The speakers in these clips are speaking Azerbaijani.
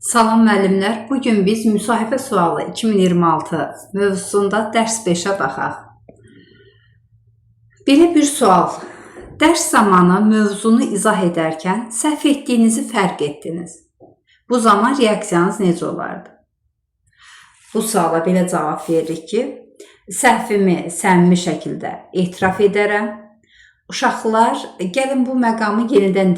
Salam müəllimlər, bugün biz müsahibə sualı 2026 mövzusunda dərs 5-ə baxaq. Belə bir sual. Dərs zamanı mövzunu izah edərkən səhv etdiyinizi fərq etdiniz. Bu zaman reaksiyanız necə olardı? Bu suala belə cavab veririk ki, səhvimi səmimi şəkildə etiraf edərəm. Uşaqlar, gəlin bu məqama yenidən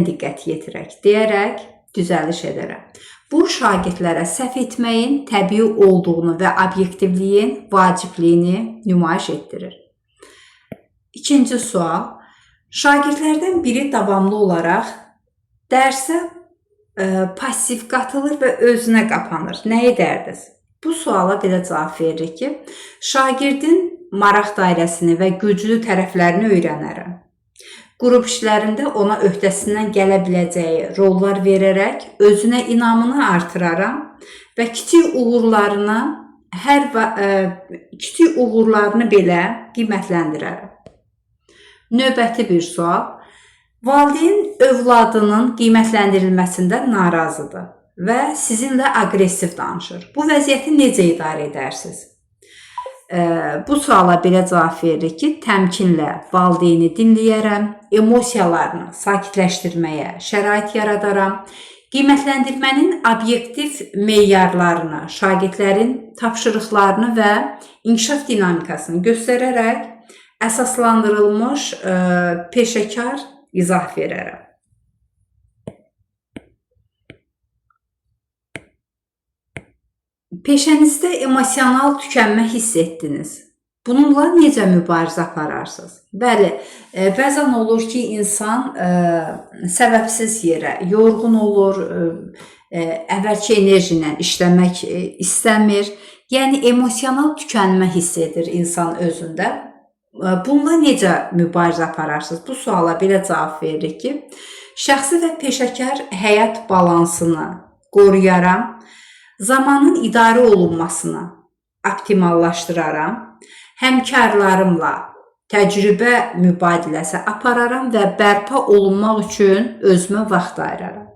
diqqət yetirək deyərək düzəliş edərəm. Bu şagirdlərə səhv etməyin təbii olduğunu və obyektivliyin vacibliyini nümayiş etdirir. İkinci sual. Şagirdlərdən biri davamlı olaraq dərsə pasiv qatılır və özünə qapanır. Nə edərdiniz? Bu suala belə cavab veririk ki, şagirdin maraq dairəsini və güclü tərəflərini öyrənərəm. Qrup işlərində ona öhdəsindən gələ biləcəyi rollar verərək özünə inamını artıraram və kiçik uğurlarını belə qiymətləndirərəm. Növbəti bir sual. Valideyn övladının qiymətləndirilməsində narazıdır və sizinlə aqressiv danışır. Bu vəziyyəti necə idarə edərsiniz? Bu suala belə cavab veririk ki, təmkinlə valideyni dinləyərəm, emosiyalarını sakitləşdirməyə şərait yaradaram, qiymətləndirmənin obyektiv meyarlarını, şagirdlərin tapşırıqlarını və inkişaf dinamikasını göstərərək əsaslandırılmış peşəkar izah verərəm. Peşənizdə emosional tükənmə hiss etdiniz. Bununla necə mübarizə apararsınız? Bəli, bəzən olur ki, insan səbəbsiz yerə yorğun olur, əvvəlki enerji ilə işləmək istəmir. Yəni, emosional tükənmə hiss edir insan özündə. Bununla necə mübarizə apararsınız? Bu suala belə cavab veririk ki, şəxsi və peşəkar həyat balansını qoruyaram. Zamanın idarə olunmasını optimallaşdıraram, həmkarlarımla təcrübə mübadiləsi apararam və bərpa olunmaq üçün özümə vaxt ayıraram.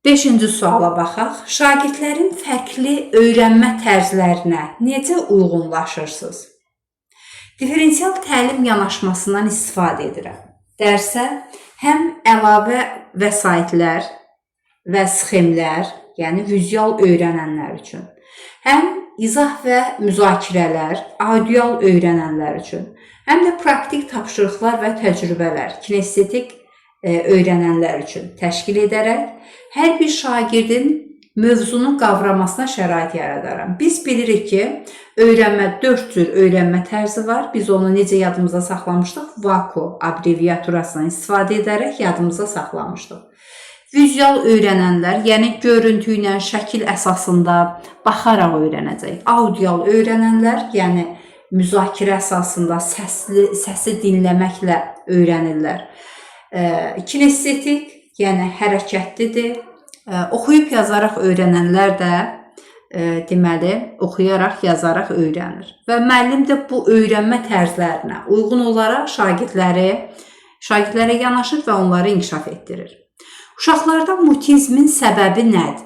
5-ci suala baxaq. Şagirdlərin fərqli öyrənmə tərzlərinə necə uyğunlaşırsınız? Diferensial təlim yanaşmasından istifadə edirəm. Dərsə həm əlavə vəsaitlər və sxemlər, yəni vizual öyrənənlər üçün, həm izah və müzakirələr, audial öyrənənlər üçün, həm də praktik tapşırıqlar və təcrübələr, kinestetik öyrənənlər üçün təşkil edərək hər bir şagirdin mövzunu qavramasına şərait yaradaram. Biz bilirik ki, 4 cür öyrənmə tərzi var. Biz onu necə yadımıza saxlamışdıq? VAKO abreviaturasından istifadə edərək yadımıza saxlamışdıq. Vizual öyrənənlər, yəni görüntü ilə şəkil əsasında baxaraq öyrənəcək. Audial öyrənənlər, yəni müzakirə əsasında səsi dinləməklə öyrənirlər. Kinestetik, yəni hərəkətlidir. Oxuyub yazaraq öyrənənlər də deməli, oxuyaraq, yazaraq öyrənir. Və müəllim də bu öyrənmə tərzlərinə uyğun olaraq şagirdlərə yanaşır və onları inkişaf etdirir. Uşaqlarda mutizmin səbəbi nədir?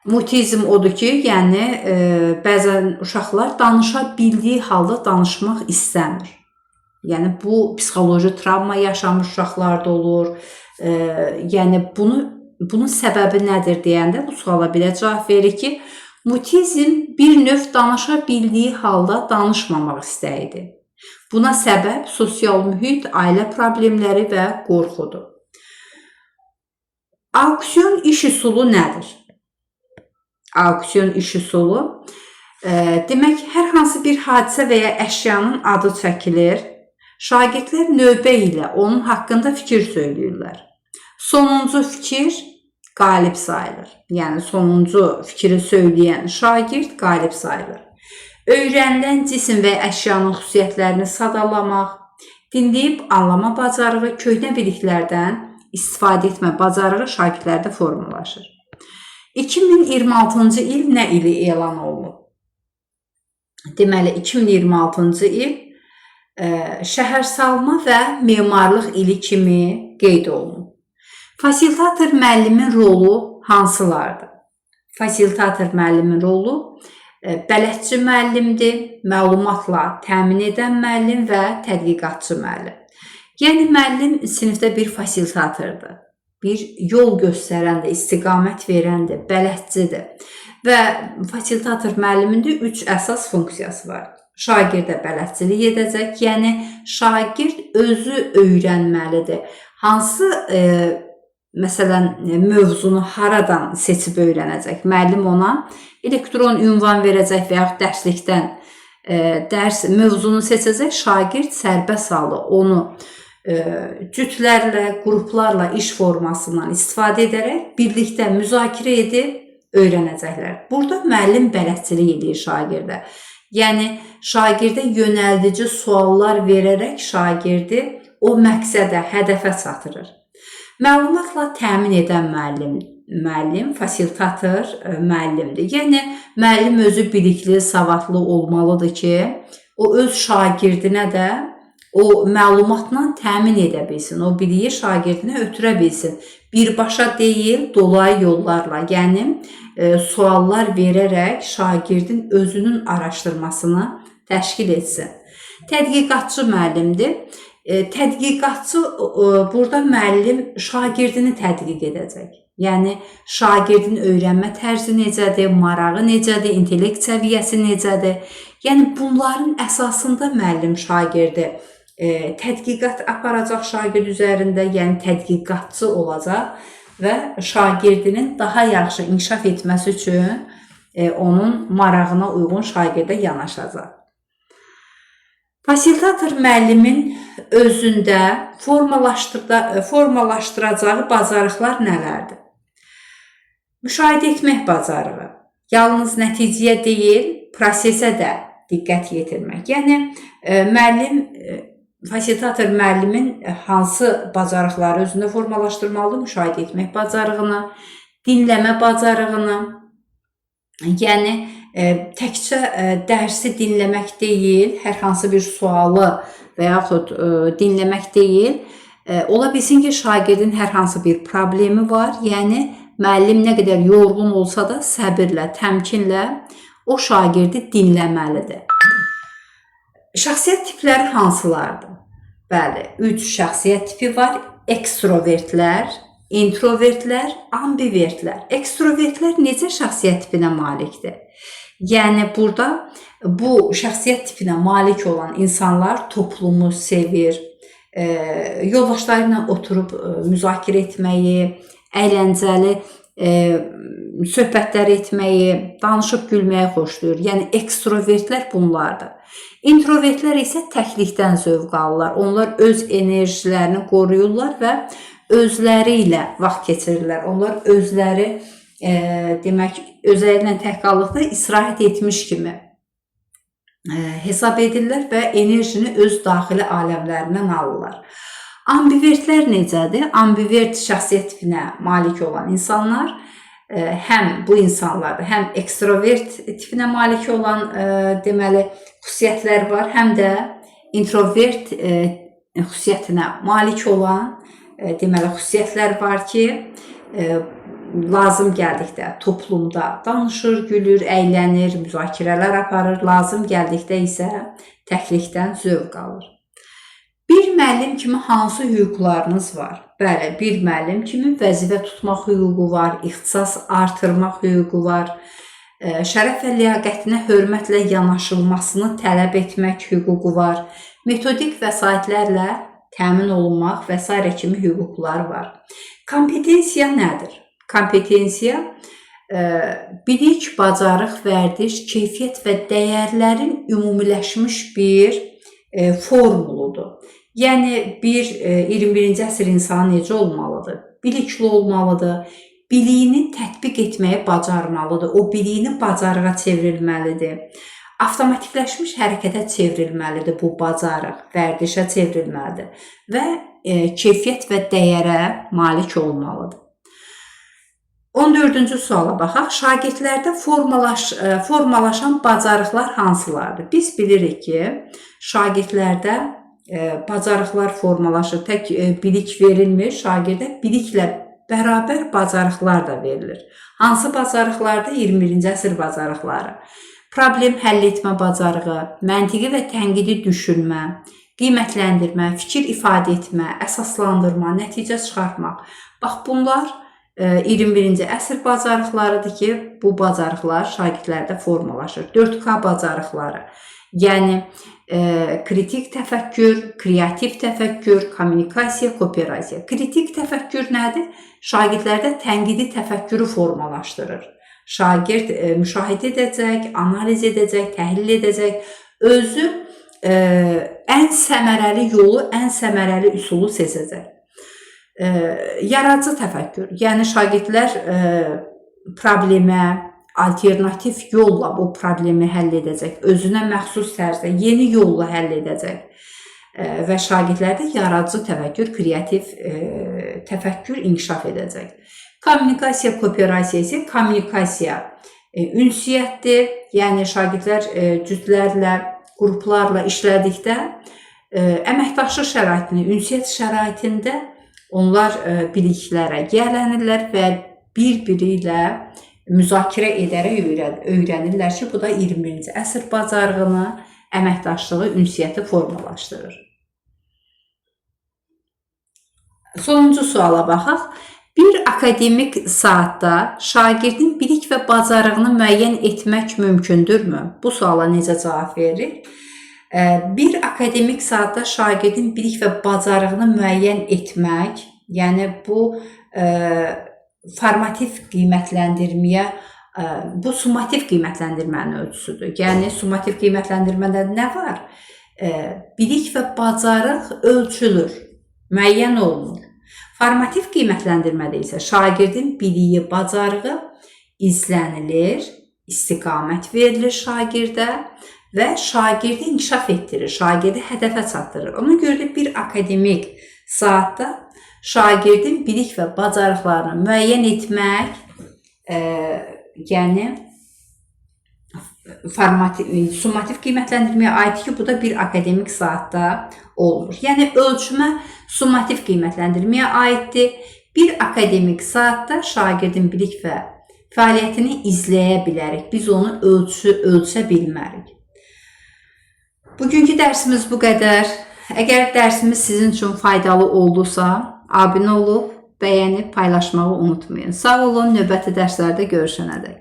Mutizm odur ki, yəni bəzən uşaqlar danışa bildiyi halda danışmaq istəmir. Yəni bu psixoloji travma yaşamış uşaqlarda olur. Yəni bunun səbəbi nədir deyəndə bu suala belə cavab verir ki, mutizm bir növ danışa bildiyi halda danışmamaq istəyidir. Buna səbəb sosial mühit, ailə problemləri və qorxudur. Auksiyon iş üsulu nədir? Auksiyon iş üsulu demək, hər hansı bir hadisə və ya əşyanın adı çəkilir. Şagirdlər növbə ilə onun haqqında fikir söyləyirlər. Sonuncu fikir qalib sayılır. Yəni, sonuncu fikri söyləyən şagird qalib sayılır. Öyrənilən cisim və əşyanın xüsusiyyətlərini sadalamaq, dinləyib anlama bacarığı, köhnə biliklərdən istifadə etmə bacarığı şagirdlərdə formalaşır. 2026-cı il nə ili elan olunub? Deməli, 2026-cı il şəhərsalma və memarlıq ili kimi qeyd olunub. Fasilitator müəllimin rolu hansılardır? Fasilitator müəllimin rolu bələdçi müəllimdir, məlumatla təmin edən müəllim və tədqiqatçı müəllim. Yəni, müəllim sinifdə bir fasilitatordur, bir yol göstərəndir, istiqamət verəndir, bələdçidir və fasilitator müəllimində 3 əsas funksiyası var. Şagirdə bələdçilik edəcək, yəni şagird özü öyrənməlidir. Hansı məsələn, mövzunu haradan seçib öyrənəcək? Müəllim ona elektron ünvan verəcək və yaxud dərslikdən dərs mövzunu seçəcək, şagird sərbəst halda onu cütlərlə, qruplarla iş formasından istifadə edərək birlikdə müzakirə edib öyrənəcəklər. Burada müəllim bələdçilik edir şagirdə. Yəni, şagirdə yönəldici suallar verərək şagirdi o məqsədə, hədəfə çatdırır. Məlumatla təmin edən müəllim, fasilitator müəllimdir. Yəni, müəllim özü bilikli, savadlı olmalıdır ki, o öz şagirdinə də o məlumatla təmin edə bilsin, o biliyi şagirdinə ötürə bilsin. Birbaşa deyil, dolayı yollarla, yəni suallar verərək şagirdin özünün araşdırmasını təşkil etsin. Tədqiqatçı müəllimdir. Tədqiqatçı, burada müəllim şagirdini tədqiq edəcək. Yəni, şagirdin öyrənmə tərzi necədir, marağı necədir, intellekt səviyyəsi necədir. Yəni, bunların əsasında müəllim şagirdi tədqiqat aparacaq şagird üzərində, yəni tədqiqatçı olacaq və şagirdinin daha yaxşı inkişaf etməsi üçün onun marağına uyğun şagirdə yanaşacaq. Fasilitator müəllimin özündə formalaşdıracağı bacarıqlar nələrdir? Müşahidə etmək bacarığı, yalnız nəticəyə deyil, prosesə də diqqət yetirmək. Yəni, fasilitator müəllimin hansı bacarıqları özündə formalaşdırmalıdır? Müşahidə etmək bacarığını, dinləmə bacarığını, yəni təkcə dərsi dinləmək deyil, hər hansı bir sualı və yaxud dinləmək deyil. Ola bilsin ki, şagirdin hər hansı bir problemi var, yəni müəllim nə qədər yorğun olsa da səbirlə, təmkinlə o şagirdi dinləməlidir. Şəxsiyyət tipləri hansılardır? Bəli, 3 şəxsiyyət tipi var. Ekstrovertlər, introvertlər, ambivertlər. Ekstrovertlər necə şəxsiyyət tipinə malikdir? Yəni, burada bu şəxsiyyət tipinə malik olan insanlar toplumu sevir, yoldaşları ilə oturub müzakirə etməyi, əyləncəli söhbətlər etməyi, danışıb gülməyi xoşlayır. Yəni, ekstrovertlər bunlardır. İntrovertlər isə təklikdən zövq alırlar. Onlar öz enerjilərini qoruyurlar və özləri ilə vaxt keçirirlər. Onlar özləri, demək, özlərlə tək qaldıqda istirahət etmiş kimi hesab edirlər və enerjini öz daxili aləmlərindən alırlar. Ambivertlər necədir? Ambivert şəxsiyyət tipinə malik olan insanlar, həm bu insanlarda, həm ekstrovert tipinə malik olan deməli xüsusiyyətlər var, həm də introvert xüsusiyyətinə malik olan deməli xüsusiyyətlər var ki, lazım gəldikdə toplumda danışır, gülür, əylənir, müzakirələr aparır, lazım gəldikdə isə təklikdən zövq alır. Bir müəllim kimi hansı hüquqlarınız var? Bəli, bir müəllim kimi vəzifə tutmaq hüququ var, ixtisas artırmaq hüququ var, şərəf və liyaqətinə hörmətlə yanaşılmasını tələb etmək hüququ var, metodik vəsaitlərlə təmin olunmaq və s. kimi hüquqlar var. Kompetensiya nədir? Kompetensiya bilik, bacarıq, vərdiş, keyfiyyət və dəyərlərin ümumiləşmiş bir formuludur. Yəni, bir 21-ci əsr insanı necə olmalıdır? Bilikli olmalıdır, biliyini tətbiq etməyə bacarmalıdır, o biliyini bacarığa çevrilməlidir, avtomatikləşmiş hərəkətə çevrilməlidir bu bacarıq, vərdişə çevrilməlidir və keyfiyyət və dəyərə malik olmalıdır. 14-cü suala baxaq. Şagirdlərdə formalaşan bacarıqlar hansılardır? Biz bilirik ki, şagirdlərdə bacarıqlar formalaşır. Tək bilik verilmir şagirdə, biliklə bərabər bacarıqlar da verilir. Hansı bacarıqlardır? 21-ci əsr bacarıqları. Problem həll etmə bacarığı, məntiqi və tənqidi düşünmə, qiymətləndirmə, fikir ifadə etmə, əsaslandırma, nəticə çıxartmaq. Bax, bunlar 21-ci əsr bacarıqlarıdır ki, bu bacarıqlar şagirdlərdə formalaşır. 4K bacarıqları, yəni kritik təfəkkür, kreativ təfəkkür, kommunikasiya, kooperasiya. Kritik təfəkkür nədir? Şagirdlərdə tənqidi təfəkkürü formalaşdırır. Şagird müşahidə edəcək, analiz edəcək, təhlil edəcək, özü ən səmərəli yolu, ən səmərəli üsulu seçəcək. Yaradıcı təfəkkür, yəni şagirdlər problemə alternativ yolla bu problemi həll edəcək, özünə məxsus tərzdə yeni yolla həll edəcək və şagirdlərdə yaradıcı təfəkkür, kreativ təfəkkür inkişaf edəcək. Kommunikasiya, kooperasiya isə kommunikasiya ünsiyyətdir, yəni şagirdlər cütlərlə, qruplarla işlədikdə əməkdaşlıq şəraitində, ünsiyyət şəraitində onlar biliklərə yiyələnirlər və bir-biri ilə müzakirə edərək öyrənirlər ki, bu da 21-ci əsr bacarığını, əməkdaşlığı, ünsiyyəti formalaşdırır. Sonuncu suala baxaq. Bir akademik saatda şagirdin bilik və bacarığını müəyyən etmək mümkündürmü? Bu suala necə cavab veririk? Bir akademik saatda şagirdin bilik və bacarığını müəyyən etmək, yəni bu formativ qiymətləndirməyə, bu summativ qiymətləndirmənin ölçüsüdür. Yəni, summativ qiymətləndirmədə nə var? Bilik və bacarıq ölçülür, müəyyən olunur. Formativ qiymətləndirmədə isə şagirdin biliyi, bacarığı izlənilir, istiqamət verilir şagirdə və şagirdi inkişaf etdirir, şagirdi hədəfə çatdırır. Ona görə də bir akademik saatda şagirdin bilik və bacarıqlarını müəyyən etmək, yəni summativ qiymətləndirməyə aiddir ki, bu da bir akademik saatda olur. Yəni, ölçmə summativ qiymətləndirməyə aiddir. Bir akademik saatda şagirdin bilik və fəaliyyətini izləyə bilərik. Biz onu ölçə bilmərik. Bugünkü dərsimiz bu qədər. Əgər dərsimiz sizin üçün faydalı oldusa, abunə olub, bəyənib, paylaşmağı unutmayın. Sağ olun, növbəti dərslərdə görüşənədək.